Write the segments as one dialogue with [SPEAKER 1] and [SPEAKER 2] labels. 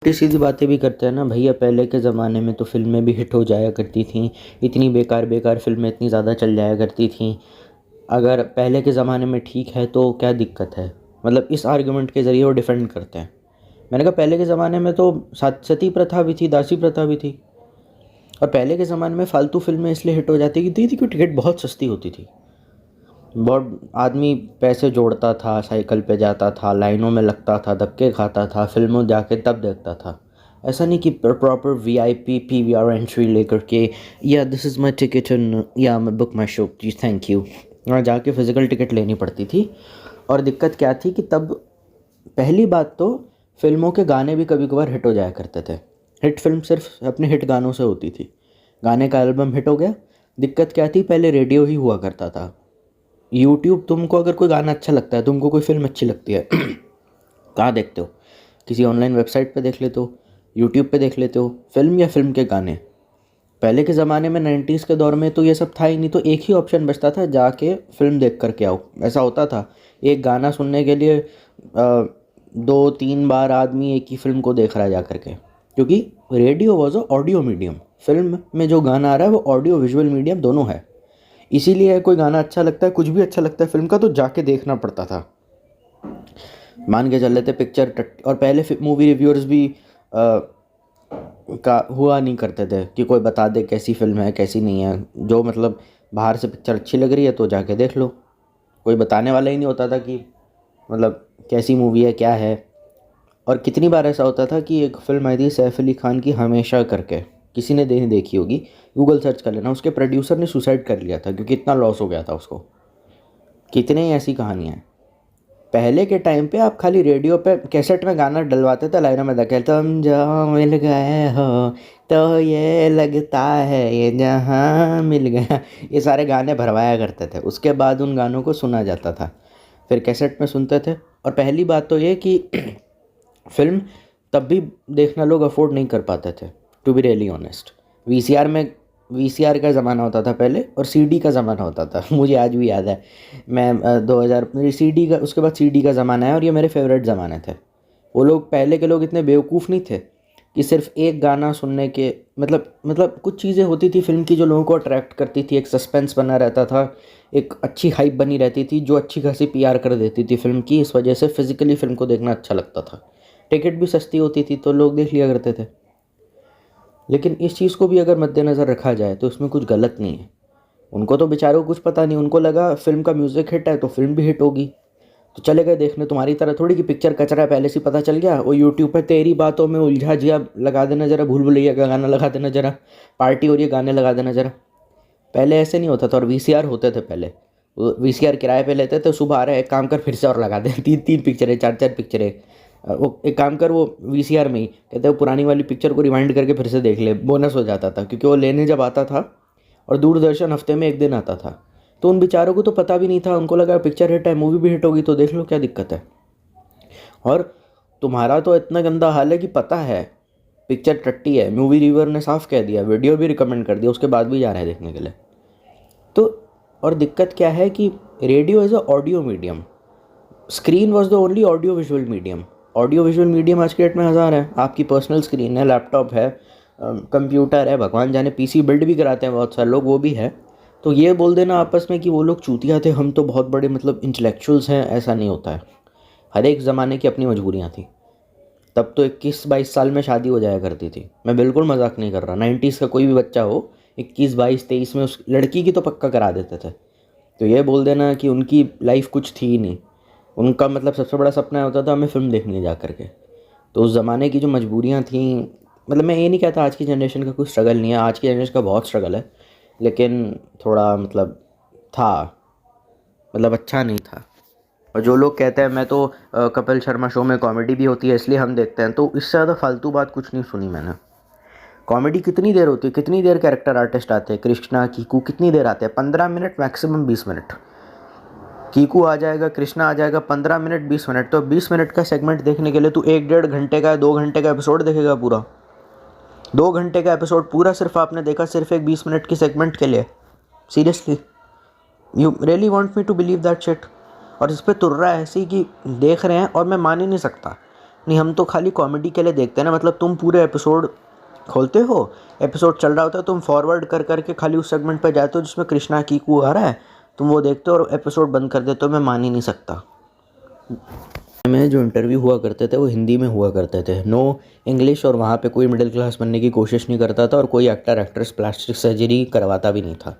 [SPEAKER 1] सीधी बातें भी करते हैं ना भैया। पहले के ज़माने में तो फिल्में भी हिट हो जाया करती थी। इतनी बेकार बेकार फिल्में इतनी ज़्यादा चल जाया करती थी। अगर पहले के ज़माने में ठीक है तो क्या दिक्कत है। मतलब इस आर्गुमेंट के ज़रिए वो डिफेंड करते हैं। मैंने कहा पहले के ज़माने में तो सती प्रथा भी थी, दासी प्रथा भी थी। और पहले के ज़माने में फालतू फिल्में इसलिए हिट हो जाती थी कि टिकट बहुत सस्ती होती थी। बहुत आदमी पैसे जोड़ता था, साइकिल पे जाता था, लाइनों में लगता था, धक्के खाता था, फिल्मों जाके तब देखता था। ऐसा नहीं कि प्रॉपर वीआईपी पीवीआर एंट्री लेकर के या this is my ticket and या मैं book my show ji thank you, वहाँ जाके फिज़िकल टिकट लेनी पड़ती थी। और दिक्कत क्या थी कि तब पहली बात तो फिल्मों के गाने भी कभी कभार हिट हो जाया करते थे। हिट फिल्म सिर्फ अपने हिट गानों से होती थी। गाने का एल्बम हिट हो गया। दिक्कत क्या थी, पहले रेडियो ही हुआ करता था। यूट्यूब, तुमको अगर कोई गाना अच्छा लगता है, तुमको कोई फिल्म अच्छी लगती है कहाँ देखते हो? किसी ऑनलाइन वेबसाइट पे देख लेते हो, यूट्यूब पे देख लेते हो फिल्म या फिल्म के गाने। पहले के ज़माने में 90s के दौर में तो ये सब था ही नहीं, तो एक ही ऑप्शन बचता था, जाके फिल्म देख कर के आओ। ऐसा होता था एक गाना सुनने के लिए 2-3 बार आदमी एक ही फिल्म को देख रहा है जा कर के, क्योंकि radio was a audio medium. Film में जो गाना आ रहा है वो ऑडियो विजुअल मीडियम दोनों है। इसीलिए कोई गाना अच्छा लगता है, कुछ भी अच्छा लगता है फिल्म का, तो जाके देखना पड़ता था। मान के चल लेते पिक्चर और पहले मूवी रिव्यूअर्स भी का हुआ नहीं करते थे कि कोई बता दे कैसी फिल्म है कैसी नहीं है। जो मतलब बाहर से पिक्चर अच्छी लग रही है तो जाके देख लो। कोई बताने वाला ही नहीं होता था कि मतलब कैसी मूवी है क्या है। और कितनी बार ऐसा होता था कि एक फिल्म आई थी सैफ अली खान की, हमेशा करके, किसी ने नहीं देखी होगी, गूगल सर्च कर लेना। उसके प्रोड्यूसर ने सुसाइड कर लिया था क्योंकि इतना लॉस हो गया था उसको। कितने ही ऐसी कहानियाँ हैं। पहले के टाइम पे आप खाली रेडियो पे कैसेट में गाना डलवाते थे, लाइनों में धकेल, तुम जो मिल गए हो तो ये लगता है ये जहाँ मिल गया, ये सारे गाने भरवाया करते थे। उसके बाद उन गानों को सुना जाता था, फिर कैसेट में सुनते थे। और पहली बात तो ये कि फिल्म तब भी देखना लोग अफोर्ड नहीं कर पाते थे, to be really honest. VCR का ज़माना होता था पहले, और सीडी का ज़माना होता था। मुझे आज भी याद है, मैं 2000 मेरी सीडी का, उसके बाद सीडी का ज़माना है, और ये मेरे फेवरेट ज़माने थे। वो लोग, पहले के लोग इतने बेवकूफ़ नहीं थे कि सिर्फ एक गाना सुनने के मतलब कुछ चीज़ें होती थी फिल्म की जो लोगों को अट्रैक्ट करती थी। एक सस्पेंस बना रहता था, एक अच्छी हाइप बनी रहती थी जो अच्छी खासी पीआर कर देती थी फिल्म की। इस वजह से फिज़िकली फ़िल्म को देखना अच्छा लगता था। टिकट भी सस्ती होती थी तो लोग देख लिया करते थे। लेकिन इस चीज़ को भी अगर मद्देनज़र रखा जाए तो इसमें कुछ गलत नहीं है। उनको तो बेचारों को कुछ पता नहीं, उनको लगा फिल्म का म्यूज़िक हिट है तो फिल्म भी हिट होगी, तो चले गए देखने। तुम्हारी तरह थोड़ी कि पिक्चर कचरा है पहले से पता चल गया, वो यूट्यूब पर तेरी बातों में उलझा जिया लगा देना ज़रा, भूल भुलैया का गाना लगा देना ज़रा, पार्टी हो रही है गाने लगा देना ज़रा। पहले ऐसे नहीं होता था। और वीसीआर होते थे पहले, वीसीआर किराए पे लेते थे, सुबह आ रहा है, एक काम कर फिर से और लगा दे, 3-3 पिक्चरें, 4-4 पिक्चरें। वो एक काम कर, वो वीसीआर में ही कहते हैं पुरानी वाली पिक्चर को रिवाइंड करके फिर से देख ले, बोनस हो जाता था। क्योंकि वो लेने जब आता था, और दूरदर्शन हफ्ते में एक दिन आता था, तो उन बेचारों को तो पता भी नहीं था। उनको लगा पिक्चर हिट है, मूवी भी हिट होगी तो देख लो, क्या दिक्कत है। और तुम्हारा तो इतना गंदा हाल है कि पता है पिक्चर टट्टी है, मूवी रिव्यूअर ने साफ कह दिया, वीडियो भी रिकमेंड कर दिया, उसके बाद भी जा रहे हैं देखने के लिए। तो और दिक्कत क्या है कि radio is a audio medium, screen was the only audio visual medium. Audio visual medium आज के डेट में हज़ार है। आपकी पर्सनल स्क्रीन है, लैपटॉप है, कंप्यूटर है, भगवान जाने पीसी बिल्ड भी कराते हैं बहुत सारे लोग, वो भी है। तो ये बोल देना आपस में कि वो लोग चूतिया थे, हम तो बहुत बड़े मतलब इंटेलेक्चुअल्स हैं, ऐसा नहीं होता है। हर एक ज़माने की अपनी मजबूरियाँ थी। तब तो 21-22 साल में शादी हो जाया करती थी। मैं बिल्कुल मजाक नहीं कर रहा। 90s का कोई भी बच्चा हो 21-22-23 में उस लड़की की तो पक्का करा देते थे। तो ये बोल देना कि उनकी लाइफ कुछ थी ही नहीं, उनका मतलब सबसे बड़ा सपना होता था हमें फ़िल्म देखने जा कर के। तो उस ज़माने की जो मजबूरियाँ थीं, मतलब मैं ये नहीं कहता आज की जनरेशन का कुछ स्ट्रगल नहीं है, आज की जनरेशन का बहुत स्ट्रगल है, लेकिन थोड़ा मतलब था, मतलब अच्छा नहीं था। और जो लोग कहते हैं मैं तो कपिल शर्मा शो में कॉमेडी भी होती है इसलिए हम देखते हैं, तो इससे ज़्यादा फालतू बात कुछ नहीं सुनी मैंने। कॉमेडी कितनी देर होती है, कितनी देर कैरेक्टर आर्टिस्ट आते हैं, कृष्णा कीकू कितनी देर आते हैं? 15 मिनट, मैक्सिमम 20 मिनट। कीकू आ जाएगा, कृष्णा आ जाएगा, 15 मिनट 20 मिनट। तो 20 मिनट का सेगमेंट देखने के लिए तू 1-1.5 घंटे का, 2 घंटे का एपिसोड देखेगा पूरा? 2 घंटे का एपिसोड पूरा सिर्फ आपने देखा सिर्फ एक 20 मिनट की सेगमेंट के लिए? Seriously, you really want me to believe that shit? और इस पर तुर्रा ऐसी कि देख रहे हैं, और मैं मान ही नहीं सकता नहीं, हम तो खाली कॉमेडी के लिए देखते हैं ना, मतलब तुम पूरे एपिसोड खोलते हो, एपिसोड चल रहा होता है, तुम फॉरवर्ड कर करके खाली उस सेगमेंट पे जाते हो जिसमें कृष्णा कीकू आ रहा है, तुम वो देखते हो और एपिसोड बंद कर देते हो। मैं मान ही नहीं सकता। में जो इंटरव्यू हुआ करते थे वो हिंदी में हुआ करते थे, नो इंग्लिश, और वहाँ पे कोई मिडिल क्लास बनने की कोशिश नहीं करता था और कोई एक्टर एक्ट्रेस प्लास्टिक सर्जरी करवाता भी नहीं था।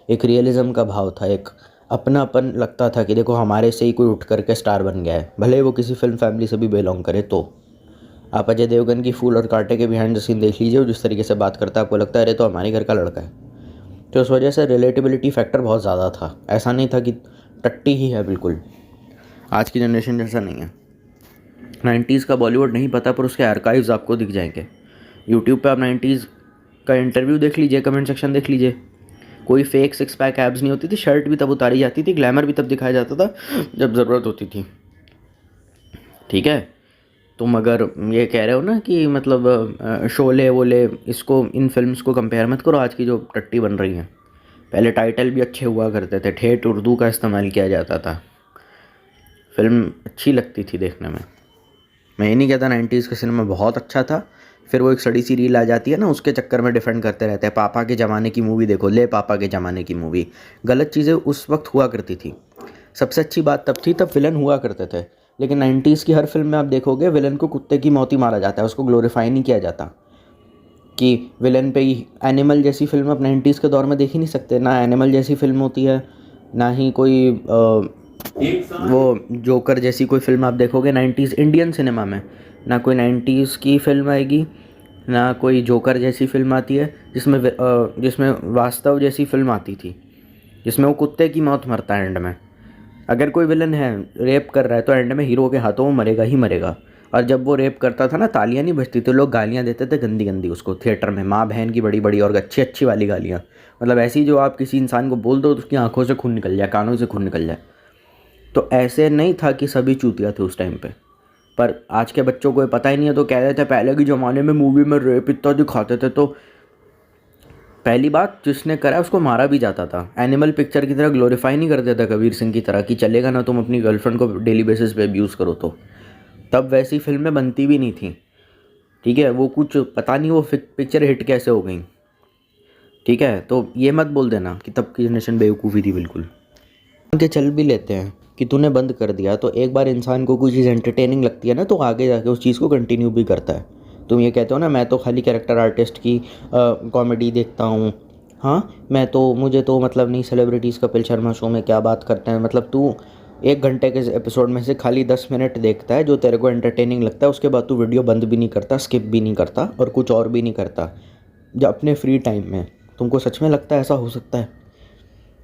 [SPEAKER 1] एक रियलिज़म का भाव था, एक अपनापन लगता था कि देखो हमारे से ही कोई उठ करके स्टार बन गया है, भले वो किसी फिल्म फैमिली से भी बिलोंग करे। तो आप अजय देवगन की फूल और कांटे के बिहाइंड द सीन देख लीजिए, वो जिस तरीके से बात करता है आपको लगता है अरे तो हमारे घर का लड़का है। तो उस वजह से रिलेटिबिलिटी फैक्टर बहुत ज़्यादा था, ऐसा नहीं था कि टट्टी ही है बिल्कुल। आज की जनरेशन जैसा नहीं है। 90s का बॉलीवुड नहीं पता पर उसके आर्काइव्स आपको दिख जाएंगे। यूट्यूब पे आप 90s का इंटरव्यू देख लीजिए, कमेंट सेक्शन देख लीजिए, कोई फेक सिक्स पैक एब्स नहीं होती थी, शर्ट भी तब उतारी जाती थी, ग्लैमर भी तब दिखाया जाता था जब ज़रूरत होती थी। ठीक है, तुम अगर ये कह रहे हो ना कि मतलब शोले वोले, इसको इन फिल्म्स को कंपेयर मत करो आज की जो टट्टी बन रही हैं। पहले टाइटल भी अच्छे हुआ करते थे, ठेठ उर्दू का इस्तेमाल किया जाता था, फिल्म अच्छी लगती थी देखने में। मैं ये नहीं कहता 90s का सिनेमा बहुत अच्छा था, फिर वो एक सड़ी सी रील आ जाती है ना, उसके चक्कर में डिफेंड करते रहते हैं, पापा के ज़माने की मूवी देखो, ले पापा के ज़माने की मूवी। गलत चीज़ें उस वक्त हुआ करती थी, सबसे अच्छी बात तब थी तब विलन हुआ करते थे। लेकिन 90s की हर फिल्म में आप देखोगे विलन को कुत्ते की मौत ही मारा जाता है, उसको ग्लोरीफाई नहीं किया जाता कि विलन पे ही। एनिमल जैसी फिल्म आप 90s के दौर में देख ही नहीं सकते, ना एनिमल जैसी फिल्म होती है, ना ही कोई वो जोकर जैसी कोई फिल्म आप देखोगे 90s इंडियन सिनेमा में। ना कोई 90s की फिल्म आएगी, ना कोई जोकर जैसी फिल्म आती है जिसमें वास्तव जैसी फिल्म आती थी, जिसमें वो कुत्ते की मौत मरता है एंड में। अगर कोई विलन है रेप कर रहा है तो एंड में हीरो के हाथों वो मरेगा ही मरेगा। और जब वो रेप करता था ना, तालियां नहीं बजती थी, लोग गालियां देते थे गंदी गंदी उसको थिएटर में, माँ बहन की बड़ी बड़ी और अच्छी अच्छी वाली गालियाँ, मतलब ऐसी जो आप किसी इंसान को बोल दो तो उसकी आंखों से खून निकल जाए, कानों से खून निकल जाए। तो ऐसे नहीं था कि सभी चूतिया थे उस टाइम पे, पर आज के बच्चों को ये पता ही नहीं है, तो कह रहे थे पहले के ज़माने में मूवी में रेप इतना दिखाते थे। तो पहली बात, जिसने करा उसको मारा भी जाता था, एनिमल पिक्चर की तरह ग्लोरीफाई नहीं करते थे कबीर सिंह की तरह कि चलेगा ना तुम अपनी गर्लफ्रेंड को डेली बेसिस पे अब्यूज़ करो। तो तब वैसी फिल्में बनती भी नहीं थी। ठीक है, वो कुछ पता नहीं वो पिक्चर हिट कैसे हो गई। ठीक है, तो ये मत बोल देना कि तब की जनरेशन बेवकूफ़ी थी बिल्कुल। के चल भी लेते हैं कि तूने बंद कर दिया, तो एक बार इंसान को कोई चीज़ एंटरटेनिंग लगती है ना, तो आगे जाके उस चीज़ को कंटिन्यू भी करता है। तुम ये कहते हो ना मैं तो खाली कैरेक्टर आर्टिस्ट की कॉमेडी देखता हूँ, हाँ मैं तो, मुझे तो मतलब नहीं सेलिब्रिटीज़ कपिल शर्मा शो में क्या बात करते हैं, मतलब तू 1 घंटे के एपिसोड में से खाली 10 मिनट देखता है जो तेरे को एंटरटेनिंग लगता है, उसके बाद तू वीडियो बंद भी नहीं करता, स्किप भी नहीं करता और कुछ और भी नहीं करता जब अपने फ्री टाइम में। तुमको सच में लगता है ऐसा हो सकता है?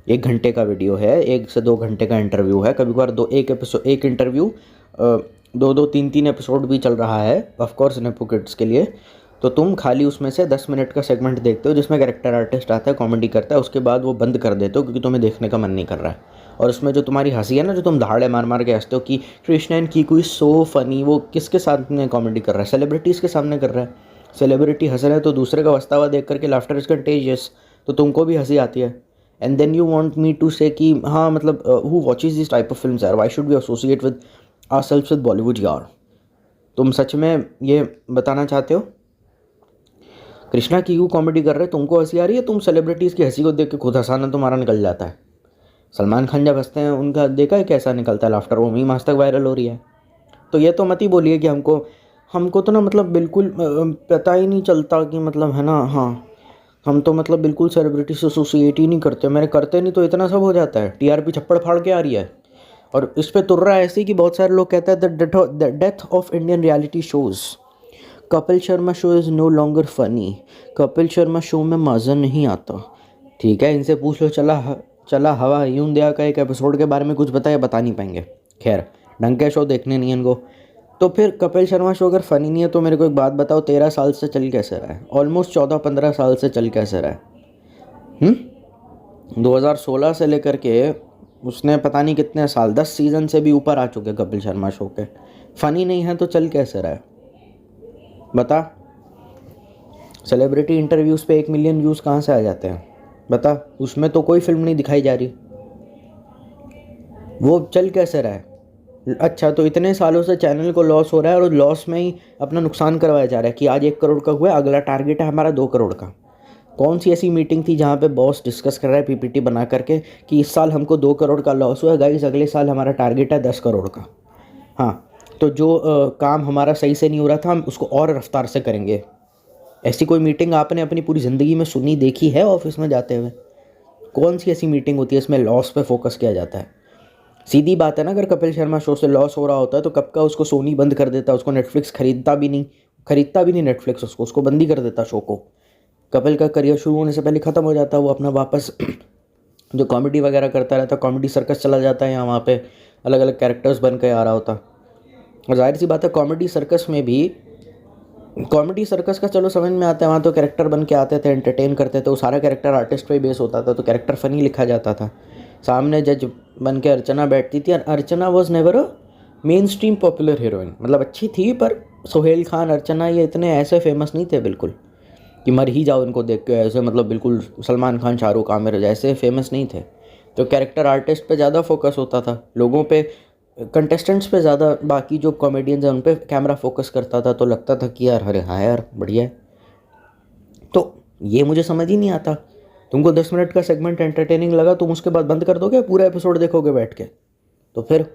[SPEAKER 1] 1 घंटे का वीडियो है, 1 से 2 घंटे का इंटरव्यू है, कभी कभार एक इंटरव्यू 2-2 3-3 एपिसोड भी चल रहा है, ऑफकोर्स नेपो किड्स के लिए। तो तुम खाली उसमें से 10 मिनट का सेगमेंट देखते हो जिसमें कैरेक्टर आर्टिस्ट आता है, कॉमेडी करता है, उसके बाद वो बंद कर देते हो क्योंकि तुम्हें देखने का मन नहीं कर रहा है। और उसमें जो तुम्हारी हंसी है ना, जो तुम दहाड़े मार मार के हंसते हो कि Krishna and Kiku is so funny, वो किसके सामने कॉमेडी कर रहा है? सेलिब्रिटीज़ के सामने कर रहा है। सेलिब्रिटी हंस रहे हैं तो दूसरे का हंसता हुआ देख करके लाफ्टर इज कंटेजियस, तो तुमको भी हंसी आती है। And then you want me to say कि हाँ मतलब who watches this type of films यार, why should we associate with ourselves with Bollywood यार? तुम सच में ये बताना चाहते हो कृष्णा की क्यों कॉमेडी कर रहे, तुमको हंसी आ रही है? तुम सेलिब्रिटीज़ की हंसी को देख के खुद हंसाना तुम्हारा निकल जाता है। सलमान खान जब हंसते हैं उनका देखा है कैसा निकलता है लाफ्टर, वो मीम आज तक वायरल हो रही है। तो ये तो मत ही बोलिए कि हमको तो ना मतलब बिल्कुल पता ही नहीं चलता कि मतलब है ना, हाँ हम तो मतलब बिल्कुल सेलिब्रिटी से एसोसिएट ही नहीं करते, मेरे करते नहीं तो इतना सब हो जाता है। टीआरपी छप्पड़ फाड़ के आ रही है और इस पे तुर रहा है ऐसे कि बहुत सारे लोग कहते हैं the death of Indian reality shows, Kapil Sharma show is no longer funny, Kapil Sharma show में मज़ा नहीं आता। ठीक है, इनसे पूछ लो चला हवा यूं दिया का एक एपिसोड के बारे में कुछ बताया, बता नहीं पाएंगे। खैर, ढंग के शो देखने नहीं इनको। तो फिर कपिल शर्मा शो अगर फ़नी नहीं है तो मेरे को एक बात बताओ, 13 साल से चल कैसे रहा है? ऑलमोस्ट 14-15 साल से चल कैसे रहा है? 2016 से लेकर के उसने पता नहीं कितने साल, 10 सीज़न से भी ऊपर आ चुके कपिल शर्मा शो के। फ़नी नहीं है तो चल कैसे रहा है बता? सेलिब्रिटी इंटरव्यूज़ पे 1 मिलियन व्यूज़ कहाँ से आ जाते हैं बता? उसमें तो कोई फिल्म नहीं दिखाई जा रही, वो चल कैसे रहा है? अच्छा, तो इतने सालों से चैनल को लॉस हो रहा है और लॉस में ही अपना नुकसान करवाया जा रहा है कि आज 1 करोड़ का हुआ है, अगला टारगेट है हमारा 2 करोड़ का। कौन सी ऐसी मीटिंग थी जहाँ पे बॉस डिस्कस कर रहा है पीपीटी बना करके कि इस साल हमको 2 करोड़ का लॉस हुआ है गाइस, अगले साल हमारा टारगेट है 10 करोड़ का। हाँ, तो जो काम हमारा सही से नहीं हो रहा था हम उसको और रफ्तार से करेंगे। ऐसी कोई मीटिंग आपने अपनी पूरी ज़िंदगी में सुनी देखी है ऑफिस में जाते हुए? कौन सी ऐसी मीटिंग होती है इसमें लॉस पे फोकस किया जाता है? सीधी बात है ना, अगर कपिल शर्मा शो से लॉस हो रहा होता है तो कब का उसको सोनी बंद कर देता, उसको नेटफ्लिक्स खरीदता भी नहीं नेटफ्लिक्स, उसको बंद ही कर देता शो को। कपिल का करियर शुरू होने से पहले ख़त्म हो जाता, वो अपना वापस जो कॉमेडी वगैरह करता रहता, कॉमेडी सर्कस चला जाता है, यहाँ वहाँ पे अलग अलग कैरेक्टर्स बन के आ रहा होता। और जाहिर सी बात है कॉमेडी सर्कस का चलो समझ में आता है, वहाँ तो कैरेक्टर बन के आते थे, एंटरटेन करते थे, वो सारा कैरेक्टर आर्टिस्ट पे ही बेस होता था, तो कैरेक्टर फनी लिखा जाता था। सामने जज बन के अर्चना बैठती थी और Archana was never a mainstream popular heroine, मतलब अच्छी थी पर सोहेल खान, अर्चना ये इतने ऐसे फेमस नहीं थे बिल्कुल कि मर ही जाओ इनको देख के, ऐसे मतलब बिल्कुल सलमान खान, शाहरुख, आमिर जैसे फेमस नहीं थे। तो कैरेक्टर आर्टिस्ट पे ज़्यादा फोकस होता था, लोगों पे, कंटेस्टेंट्स पे ज़्यादा, बाकी जो कॉमेडियंस हैं उन पे कैमरा फोकस करता था, तो लगता था कि यार अरे हाँ यार बढ़िया है। तो ये मुझे समझ ही नहीं आता, तुमको 10 मिनट का सेगमेंट एंटरटेनिंग लगा, तुम उसके बाद बंद कर दोगे, पूरा एपिसोड देखोगे बैठ के? तो फिर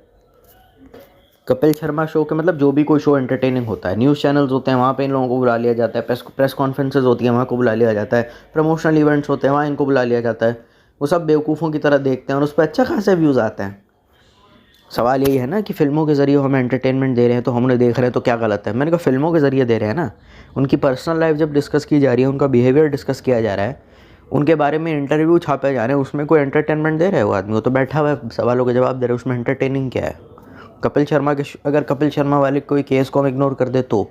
[SPEAKER 1] कपिल शर्मा शो के मतलब जो भी कोई शो एंटरटेनिंग होता है, न्यूज़ चैनल्स होते हैं वहाँ पे इन लोगों को बुला लिया जाता है, प्रेस कॉन्फ्रेंसेज होती हैं वहाँ को बुला लिया जाता है, प्रमोशनल इवेंट्स होते हैं वहाँ इनको बुला लिया जाता है, वो सब बेवकूफ़ों की तरह देखते हैं और उस पर अच्छा खासा व्यूज़ आते हैं। सवाल यही है ना कि फ़िल्मों के ज़रिए हमें एंटरटेनमेंट दे रहे हैं तो हम उन्हें देख रहे हैं, तो क्या गलत है? मैंने कहा फ़िल्मों के ज़रिए दे रहे हैं ना, उनकी पर्सनल लाइफ जब डिस्कस की जा रही है, उनका बिहेवियर डिस्कस किया जा रहा है, उनके बारे में इंटरव्यू छापे जा रहे हैं, उसमें कोई एंटरटेनमेंट दे रहे हैं? वो आदमी वो तो बैठा हुआ है सवालों के जवाब दे रहे हैं, उसमें एंटरटेनिंग क्या है? अगर कपिल शर्मा वाले कोई केस को हम इग्नोर कर दे तो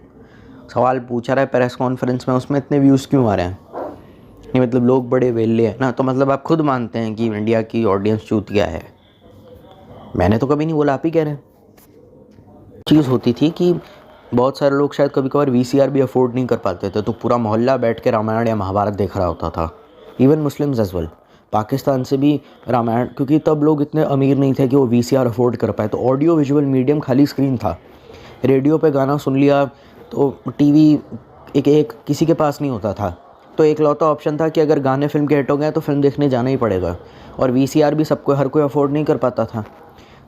[SPEAKER 1] सवाल पूछा रहा है प्रेस कॉन्फ्रेंस में, उसमें इतने व्यूज़ क्यों आ रहे हैं? नहीं मतलब लोग बड़े वेले हैं ना, तो मतलब आप खुद मानते हैं कि इंडिया की ऑडियंस चूतिया है? मैंने तो कभी नहीं बोला, आप ही कह रहे हैं। चीज़ होती थी कि बहुत सारे लोग शायद कभी कभार वीसीआर भी अफोर्ड नहीं कर पाते थे, तो पूरा मोहल्ला बैठ के रामायण या महाभारत देख रहा होता था, even Muslims as well. Pakistan से भी रामायण, क्योंकि तब लोग इतने अमीर नहीं थे कि वो वीसीआर अफोर्ड कर पाए, तो ऑडियो विजुअल मीडियम खाली स्क्रीन था, रेडियो पे गाना सुन लिया, तो टीवी एक किसी के पास नहीं होता था, तो एक लौता ऑप्शन था कि अगर गाने फिल्म के हिट हो गए तो फिल्म देखने जाना ही पड़ेगा, और वीसीआर भी हर कोई अफोर्ड नहीं कर पाता था।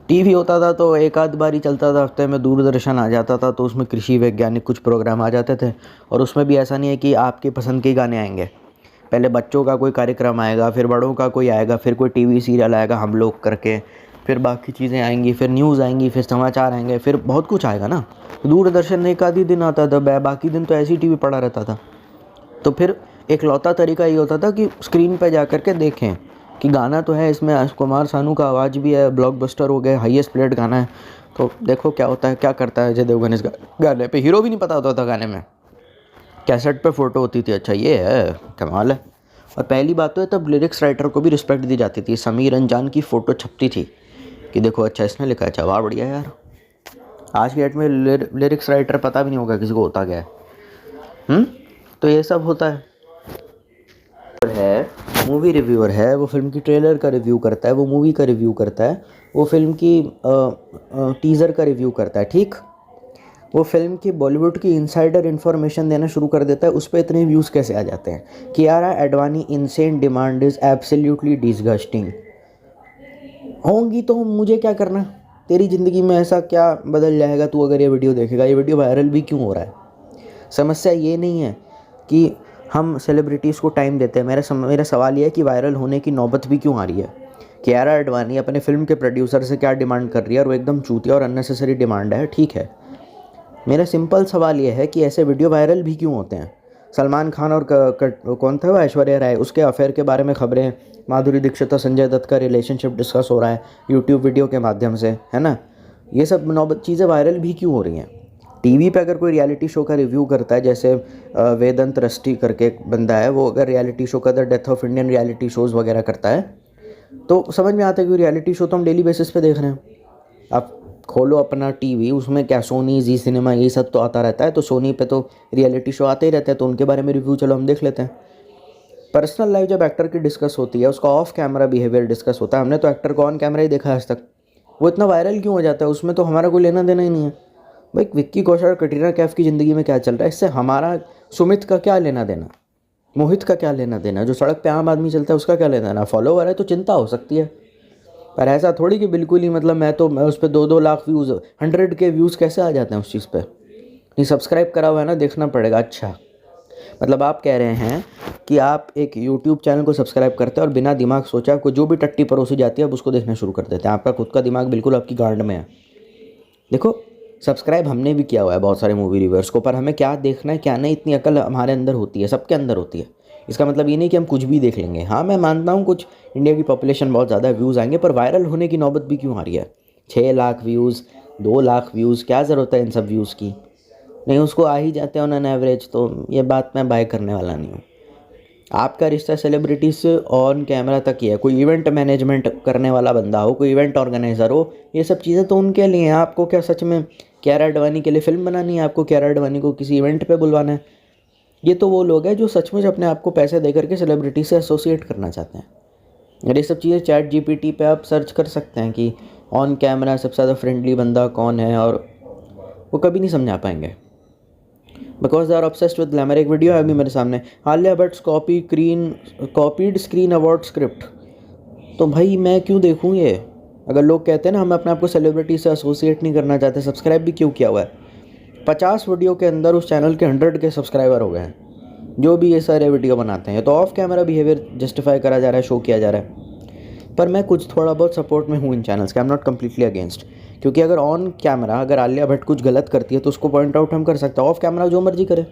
[SPEAKER 1] टीवी होता था तो एक आध बार ही चलता था हफ्ते में, दूरदर्शन आ जाता था तो उसमें कृषि वैज्ञानिक कुछ प्रोग्राम आ जाते थे, और उसमें भी ऐसा नहीं है कि आपकी पसंद के गाने आएंगे, पहले बच्चों का कोई कार्यक्रम आएगा, फिर बड़ों का कोई आएगा, फिर कोई टीवी सीरियल आएगा हम लोग करके, फिर बाकी चीज़ें आएंगी, फिर न्यूज़ आएंगी, फिर समाचार आएंगे, फिर बहुत कुछ आएगा ना। दूरदर्शन एक आधी दिन आता था, बाकी दिन तो ऐसी टीवी पड़ा रहता था। तो फिर एक लौता तरीका ये होता था कि स्क्रीन पर जा कर के देखें कि गाना तो है इसमें, कुमार सानू का आवाज़ भी है, ब्लॉकबस्टर हो गया, हाईएस्ट प्लेड गाना है, तो देखो क्या होता है, क्या करता है अजय देवगन इस गाने पे। हीरो भी नहीं पता होता था गाने में, कैसेट पे फ़ोटो होती थी, अच्छा ये है, कमाल है। और पहली बात तो है तब लिरिक्स राइटर को भी रिस्पेक्ट दी जाती थी, समीर अंजान की फ़ोटो छपती थी कि देखो अच्छा इसने लिखा है, अच्छा वाह बढ़िया यार। आज की डेट में लिरिक्स राइटर पता भी नहीं होगा किसी को होता क्या है। तो ये सब होता है। मूवी रिव्यूअर है, वो फिल्म की ट्रेलर का रिव्यू करता है, वो मूवी का रिव्यू करता है, वो फिल्म की टीज़र का रिव्यू करता है, ठीक। वो फिल्म की बॉलीवुड की इनसाइडर इन्फॉर्मेशन देना शुरू कर देता है, उस पर इतने व्यूज़ कैसे आ जाते हैं? Kiara Advani insane demand is absolutely disgusting. होंगी तो मुझे क्या करना, तेरी ज़िंदगी में ऐसा क्या बदल जाएगा तू अगर ये वीडियो देखेगा? ये वीडियो वायरल भी क्यों हो रहा है? समस्या ये नहीं है कि हम सेलिब्रिटीज़ को टाइम देते हैं, मेरा सवाल ये है कि वायरल होने की नौबत भी क्यों आ रही है? कियारा एडवानी अपने फिल्म के प्रोड्यूसर से क्या डिमांड कर रही है, और वो एकदम चूतिया और अननेसेसरी डिमांड है, ठीक है। मेरा सिंपल सवाल ये है कि ऐसे वीडियो वायरल भी क्यों होते हैं? सलमान खान और कौन था वो, ऐश्वर्या राय, उसके अफेयर के बारे में खबरें, माधुरी दीक्षित और संजय दत्त का रिलेशनशिप डिस्कस हो रहा है यूट्यूब वीडियो के माध्यम से, है ना। ये सब नौबत चीज़ें वायरल भी क्यों हो रही हैं? टीवी पे अगर कोई रियलिटी शो का रिव्यू करता है, जैसे वेदंत रस्टी करके एक बंदा है, वो अगर रियलिटी शो का the death of Indian reality shows वगैरह करता है, तो समझ में आता है कि रियलिटी शो तो हम डेली बेसिस पे देख रहे हैं। आप खोलो अपना टीवी, उसमें क्या सोनी, जी सिनेमा, ये सब तो आता रहता है, तो सोनी पे तो रियलिटी शो आते ही रहते हैं, तो उनके बारे में रिव्यू चलो हम देख लेते हैं। पर्सनल लाइफ जब एक्टर की डिस्कस होती है, उसका ऑफ कैमरा बिहेवियर डिस्कस होता है। हमने तो एक्टर को ऑन कैमरा ही देखा आज तक, वो इतना वायरल क्यों हो जाता है? उसमें तो हमारा कोई लेना देना ही नहीं है भाई। विक्की कौशल और कटरीना कैफ की ज़िंदगी में क्या चल रहा है, इससे हमारा सुमित का क्या लेना देना, मोहित का क्या लेना देना, जो सड़क पे आम आदमी चलता है उसका क्या लेना देना? फॉलोवर है तो चिंता हो सकती है, पर ऐसा थोड़ी कि बिल्कुल ही मतलब मैं उस पर 2-2 लाख व्यूज़, 100K व्यूज़ कैसे आ जाते हैं उस चीज़ पे? नहीं, सब्सक्राइब करा हुआ है ना, देखना पड़ेगा। अच्छा, मतलब आप कह रहे हैं कि आप एक यूट्यूब चैनल को सब्सक्राइब करते हैं और बिना दिमाग सोचे आपको जो भी टट्टी परोसी जाती है आप उसको देखना शुरू कर देते हैं। आपका खुद का दिमाग बिल्कुल आपकी गांड में है। देखो, सब्सक्राइब हमने भी किया हुआ है बहुत सारे मूवी रिव्यूअर्स को, पर हमें क्या देखना है क्या नहीं, इतनी अकल हमारे अंदर होती है, सबके अंदर होती है। इसका मतलब ये नहीं कि हम कुछ भी देख लेंगे। हाँ, मैं मानता हूँ कुछ इंडिया की पॉपुलेशन बहुत ज़्यादा व्यूज़ आएंगे, पर वायरल होने की नौबत भी क्यों आ रही है? 6 लाख व्यूज़, 2 लाख व्यूज़, क्या ज़रूरत है इन सब व्यूज़ की? नहीं, उसको आ ही जाते हैं ऑन एवरेज, तो ये बात मैं बाय करने वाला नहीं हूँ। आपका रिश्ता सेलिब्रिटी से ऑन कैमरा तक ही है। कोई इवेंट मैनेजमेंट करने वाला बंदा हो, कोई इवेंट ऑर्गेनाइज़र हो, ये सब चीज़ें तो उनके लिए हैं। आपको क्या सच में कियारा आडवाणी के लिए फ़िल्म बनानी है? आपको कियारा आडवाणी को किसी इवेंट पे बुलवाना है? ये तो वो लोग हैं जो सचमुच अपने आप को पैसे दे करके सेलिब्रिटी से एसोसिएट करना चाहते हैं। और ये सब चीज़ें चैट जीपीटी पे आप सर्च कर सकते हैं कि ऑन कैमरा सबसे ज़्यादा फ्रेंडली बंदा कौन है, और वो कभी नहीं समझा पाएंगे, because they are obsessed with glamour. एक वीडियो है अभी मेरे सामने, Alia Bhatt copied screen award script. तो भाई मैं क्यों देखूँ ये? अगर लोग कहते हैं ना हम अपने आप को सेलिब्रिटी से एसोसिएट नहीं करना चाहते, सब्सक्राइब भी क्यों किया हुआ है? 50 वीडियो के अंदर उस चैनल के 100 के सब्सक्राइबर हो गए हैं, जो भी ये सारे वीडियो बनाते हैं। तो ऑफ कैमरा बिहेवियर जस्टिफाई करा जा रहा है, शो किया जा रहा है। पर मैं कुछ थोड़ा बहुत सपोर्ट में हूँ इन चैनल्स के, I am not completely against. क्योंकि अगर ऑन कैमरा अगर आलिया भट्ट कुछ गलत करती है तो उसको पॉइंट आउट हम कर सकते हैं, ऑफ कैमरा जो मर्जी करे।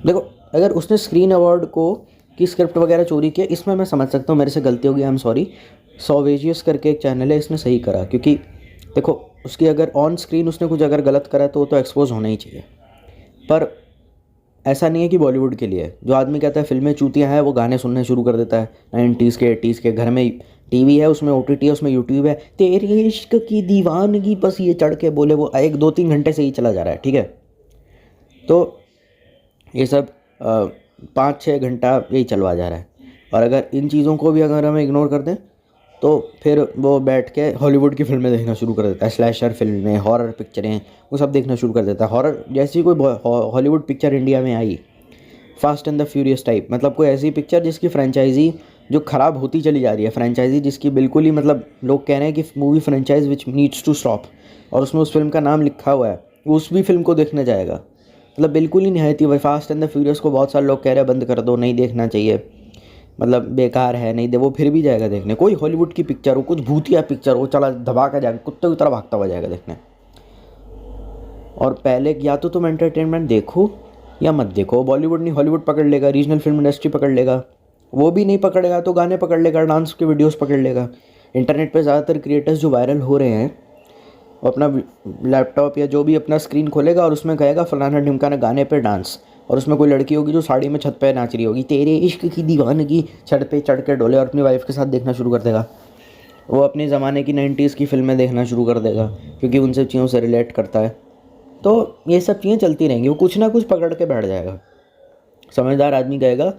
[SPEAKER 1] देखो, अगर उसने स्क्रीन अवार्ड को की स्क्रिप्ट वगैरह चोरी किया, इसमें मैं समझ सकता हूँ, मेरे से गलती होगी, आई एम सॉरी। सॉवेजियस करके एक चैनल है, इसने सही करा। क्योंकि देखो, उसकी अगर ऑन स्क्रीन उसने कुछ अगर गलत करा तो वो तो एक्सपोज होना ही चाहिए। पर ऐसा नहीं है कि बॉलीवुड के लिए जो आदमी कहता है फिल्में चूतियाँ हैं, वो गाने सुनने शुरू कर देता है 90s के 80s के। घर में टीवी है, उसमें OTT है, उसमें यूट्यूब है, तेरे इश्क की दीवानगी, बस ये चढ़ के बोले वो 1-2-3 घंटे से ही चला जा रहा है, ठीक है? तो ये सब 5-6 घंटा यही चलवा जा रहा है। और अगर इन चीज़ों को भी अगर हम इग्नोर कर दें तो फिर वो बैठ के हॉलीवुड की फिल्में देखना शुरू कर देता है, स्लैशर फिल्में, हॉरर पिक्चरें, वो सब देखना शुरू कर देता है। हॉरर जैसी कोई हॉलीवुड पिक्चर इंडिया में आई, fast and the furious type, मतलब कोई ऐसी पिक्चर जिसकी फ्रेंचाइजी जो ख़राब होती चली जा रही है, फ्रेंचाइजी जिसकी बिल्कुल ही मतलब लोग कह रहे हैं कि movie franchise which needs to stop, और उसमें उस फिल्म का नाम लिखा हुआ है, वो उस भी फिल्म को देखने जाएगा। मतलब बिल्कुल ही निहायती। भाई फास्ट एंड द फ्यूरियस को बहुत सारे लोग कह रहे हैं बंद कर दो, नहीं देखना चाहिए, मतलब बेकार है, नहीं दे, वो फिर भी जाएगा देखने। कोई हॉलीवुड की पिक्चर हो, कुछ भूतिया पिक्चर हो, चला दबा कर जाएगा, कुत्ते की तरह भागता हुआ जाएगा देखने। और पहले या तो तुम एंटरटेनमेंट देखो या मत देखो। बॉलीवुड नहीं, हॉलीवुड पकड़ लेगा, रीजनल फिल्म इंडस्ट्री पकड़ लेगा। वो भी नहीं पकड़ेगा तो गाने पकड़ लेगा, डांस के वीडियोस पकड़ लेगा। इंटरनेट पे ज़्यादातर क्रिएटर्स जो वायरल हो रहे हैं, वो अपना लैपटॉप या जो भी अपना स्क्रीन खोलेगा और उसमें कहेगा फलाना ढिमकाना गाने पे डांस, और उसमें कोई लड़की होगी जो साड़ी में छत पे नाच रही होगी, तेरे इश्क की दीवानगी, छत पे चढ़ के डोले, और अपनी वाइफ के साथ देखना शुरू कर देगा। वो अपने ज़माने की 90s की फिल्में देखना शुरू कर देगा क्योंकि उन सब चीज़ों से रिलेट करता है। तो ये सब चीज़ें चलती रहेंगी, वो कुछ ना कुछ पकड़ के बैठ जाएगा। समझदार आदमी कहेगा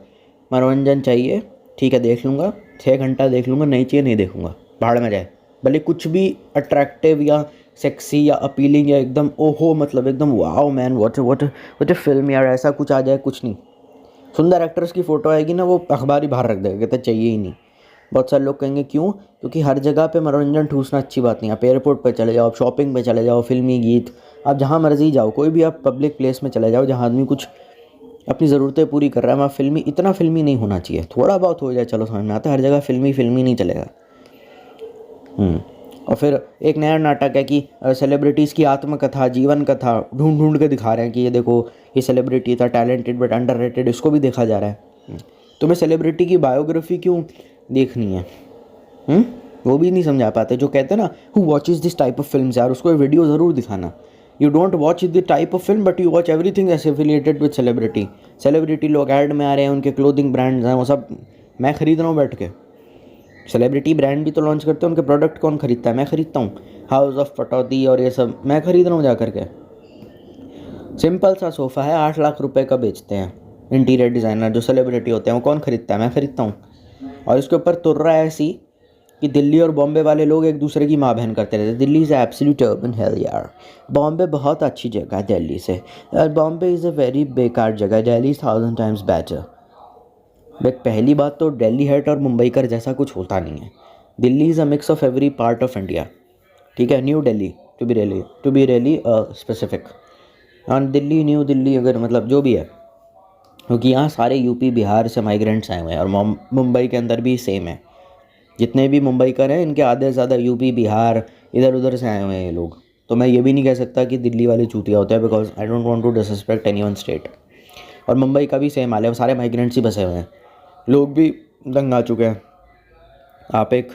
[SPEAKER 1] मनोरंजन चाहिए, ठीक है देख लूँगा, 6 घंटा देख लूँगा, नहीं चाहिए नहीं देखूँगा, भाड़ में जाए। भले कुछ भी अट्रैक्टिव या सेक्सी या अपीलिंग या एकदम ओहो, मतलब एकदम wow man what a film यार, ऐसा कुछ आ जाए, कुछ नहीं। सुंदर एक्ट्रेस की फ़ोटो आएगी ना, वो अखबार ही बाहर रख देगा, कहता चाहिए ही नहीं। बहुत सारे लोग कहेंगे क्यों? क्योंकि हर जगह पे मनोरंजन ठूसना अच्छी बात नहीं है। आप एयरपोर्ट पे चले जाओ, आप शॉपिंग पे चले जाओ, फिल्मी गीत, आप जहाँ मर्जी जाओ, कोई भी आप पब्लिक प्लेस में चले जाओ जहाँ आदमी कुछ अपनी ज़रूरतें पूरी कर रहा है, वहाँ फिल्मी, इतना फिल्मी नहीं होना चाहिए। थोड़ा बहुत हो जाए चलो समझ में आता है, हर जगह फिल्मी नहीं चलेगा। और फिर एक नया नाटक है कि सेलिब्रिटीज़ की आत्मकथा, जीवन कथा ढूंढ के दिखा रहे हैं कि ये देखो ये सेलिब्रिटी था, टैलेंटेड बट अंडररेटेड, इसको भी देखा जा रहा है। तुम्हें सेलिब्रिटी की बायोग्राफी क्यों देखनी है? वो भी नहीं समझा पाते। जो कहते हैं ना who watches this type of film, यार उसको वीडियो ज़रूर दिखाना। You don't watch the type of film but you watch everything S affiliated with celebrity लोग ऐड में आ रहे हैं, उनके क्लोथिंग ब्रांड्स हैं, वो सब मैं खरीद रहा हूँ बैठ के। सेलिब्रिटी ब्रांड भी तो लॉन्च करते हैं, उनके प्रोडक्ट कौन खरीदता है? मैं खरीदता हूँ। हाउस ऑफ पटौदी और ये सब मैं खरीद रहा हूँ जा करके। सिंपल सा सोफ़ा है 8 लाख रुपए का बेचते हैं इंटीरियर डिज़ाइनर, जो सेलिब्रिटी होते हैं वो कौन खरीदता है? मैं खरीदता हूँ। और इसके ऊपर तुर्रा ऐसी कि दिल्ली और बॉम्बे वाले लोग एक दूसरे की माँ बहन करते रहते। Delhi is absolute urban hello यार। बॉम्बे बहुत अच्छी जगह है दिल्ली से यार। बॉम्बे इज़ अ वेरी बेकार जगह, Delhi is 1000 times better. But पहली बात तो दिल्ली हेट और मुंबई कर जैसा कुछ होता नहीं है। Delhi is a mix of every part of India, ठीक है। New Delhi to be really specific. और दिल्ली न्यू दिल्ली अगर मतलब जो भी है, क्योंकि यहाँ सारे यूपी बिहार से माइग्रेंट्स आए हुए हैं और मुंबई के अंदर भी सेम है। जितने भी मुंबईकर हैं इनके आधे से ज़्यादा यूपी बिहार इधर उधर से आए हुए हैं ये लोग। तो मैं ये भी नहीं कह सकता कि दिल्ली वाले चूतिया होते हैं, because I don't want to disrespect any one state. और मुंबई का भी सेम हाल है, सारे माइग्रेंट्स ही बसे हुए हैं, लोग भी दंग आ चुके हैं। आप एक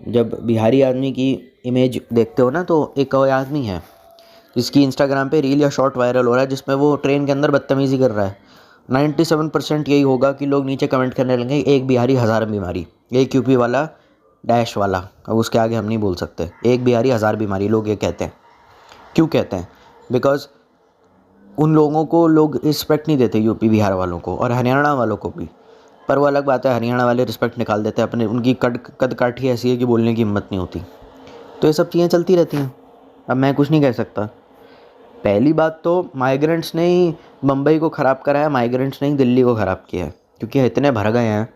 [SPEAKER 1] जब बिहारी आदमी की इमेज देखते हो ना, तो एक कोई आदमी है जिसकी इंस्टाग्राम पे रील या शॉर्ट वायरल हो रहा है जिसमें वो ट्रेन के अंदर बदतमीज़ी कर रहा है। 97% यही होगा कि लोग नीचे कमेंट करने लगेंगे, एक बिहारी हज़ार बीमारी, एक यूपी वाला डैश वाला। अब उसके आगे हम नहीं बोल सकते, एक बिहारी हज़ार बीमारी लोग ये कहते हैं। क्यों कहते हैं? बिकॉज उन लोगों को लोग रिस्पेक्ट नहीं देते, यूपी बिहार वालों को और हरियाणा वालों को भी। पर वो अलग बात है, हरियाणा वाले रिस्पेक्ट निकाल देते हैं अपने, उनकी कद काठी ऐसी है कि बोलने की हिम्मत नहीं होती। तो ये सब चीज़ें चलती रहती हैं, अब मैं कुछ नहीं कह सकता। पहली बात तो माइग्रेंट्स ने ही मुंबई को ख़राब करा है, माइग्रेंट्स ने ही दिल्ली को ख़राब किया है, क्योंकि इतने भर गए हैं।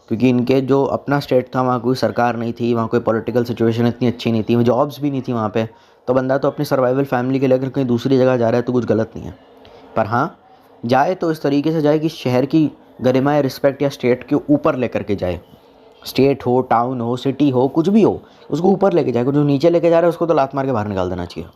[SPEAKER 1] क्योंकि इनके जो अपना स्टेट था वहाँ कोई सरकार नहीं थी, वहाँ कोई पॉलिटिकल सिचुएशन इतनी अच्छी नहीं थी, जॉब्स भी नहीं थी वहाँ पे। तो बंदा तो अपनी सर्वाइवल फैमिली के लिए अगर कहीं दूसरी जगह जा रहा है तो कुछ गलत नहीं है। पर हाँ, जाए तो इस तरीके से जाए कि शहर की गरिमा या रिस्पेक्ट या स्टेट के ऊपर लेकर के जाए। स्टेट हो, टाउन हो, सिटी हो, कुछ भी हो, उसको ऊपर लेके जाए। जो नीचे लेके जा रहा है उसको तो लात मार के बाहर निकाल देना चाहिए।